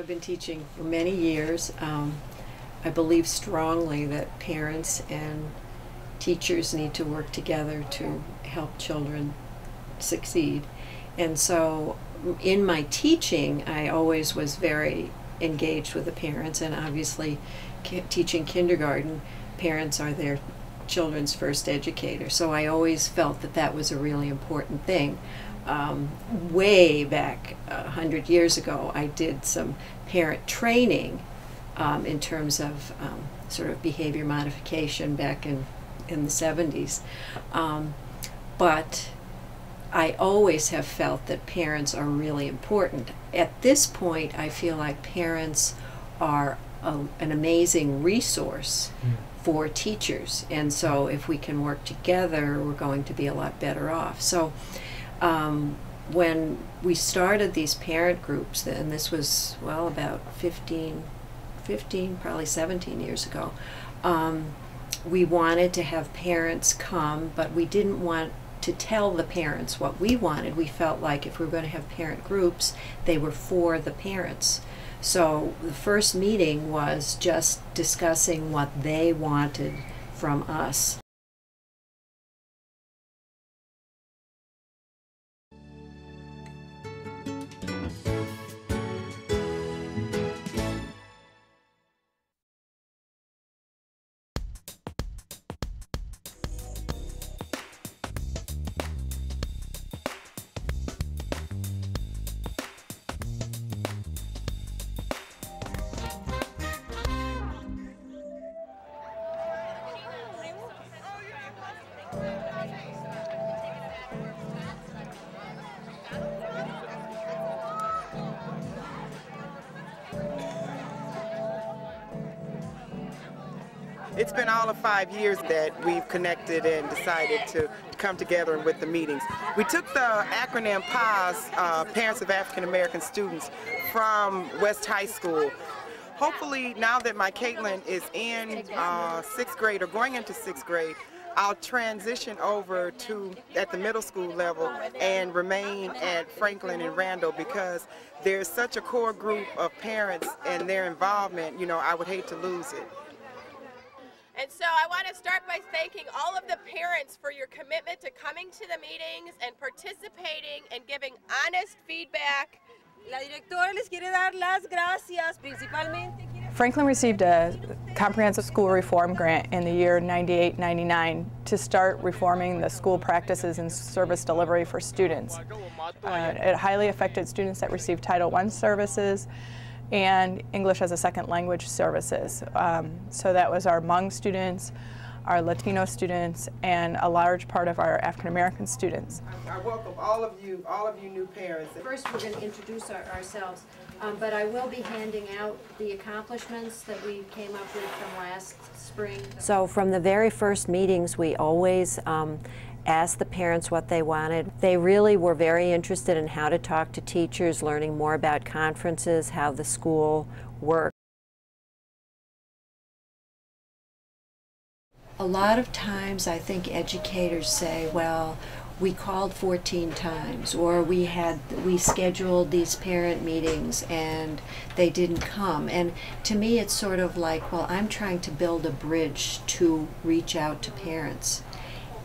I've been teaching for many years. I believe strongly that parents and teachers need to work together to help children succeed. And so in my teaching, I always was very engaged with the parents, and obviously teaching kindergarten, parents are their children's first educator. So I always felt that that was a really important thing. Way back 100 years ago, I did some parent training in terms of sort of behavior modification back in the 70s. But I always have felt that parents are really important. At this point, I feel like parents are an amazing resource for teachers, and so if we can work together, we're going to be a lot better off. So when we started these parent groups, and this was, well, about 15, probably 17 years ago, we wanted to have parents come, but we didn't want to tell the parents what we wanted. We felt like if we were going to have parent groups, they were for the parents. So the first meeting was just discussing what they wanted from us. It's been all of 5 years that we've connected and decided to come together with the meetings. We took the acronym PAS, Parents of African American Students, from West High School. Hopefully, now that my Caitlin is in 6th grade or going into 6th grade, I'll transition over to at the middle school level and remain at Franklin and Randall, because there's such a core group of parents and their involvement, you know, I would hate to lose it. And so I want to start by thanking all of the parents for your commitment to coming to the meetings and participating and giving honest feedback. La directora les quiere dar las gracias, principalmente. Franklin received a comprehensive school reform grant in the year 98-99 to start reforming the school practices and service delivery for students. It highly affected students that received Title I services and English as a second language services. So that was our Hmong students, our Latino students, and a large part of our African American students. I welcome all of you new parents. First, we're going to introduce ourselves, but I will be handing out the accomplishments that we came up with from last spring. So from the very first meetings, we always asked the parents what they wanted. They really were very interested in how to talk to teachers, learning more about conferences, how the school worked. A lot of times I think educators say, well, we called 14 times, or we scheduled these parent meetings and they didn't come. And to me it's sort of like, well, I'm trying to build a bridge to reach out to parents.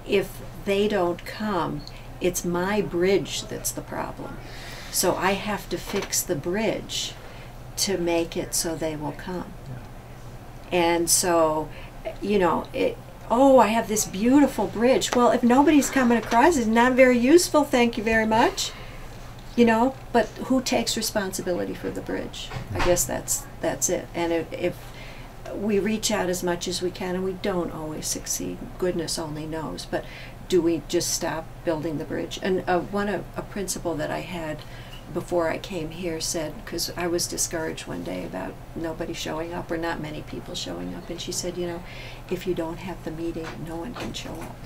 If they don't come, it's my bridge that's the problem. So I have to fix the bridge to make it so they will come. And so, you know, oh, I have this beautiful bridge. Well, if nobody's coming across, it's not very useful, thank you very much. You know, but who takes responsibility for the bridge? I guess that's it. And if we reach out as much as we can, and we don't always succeed, goodness only knows, but do we just stop building the bridge? And a principal that I had before I came here said, because I was discouraged one day about nobody showing up or not many people showing up, and she said, you know, if you don't have the meeting, no one can show up.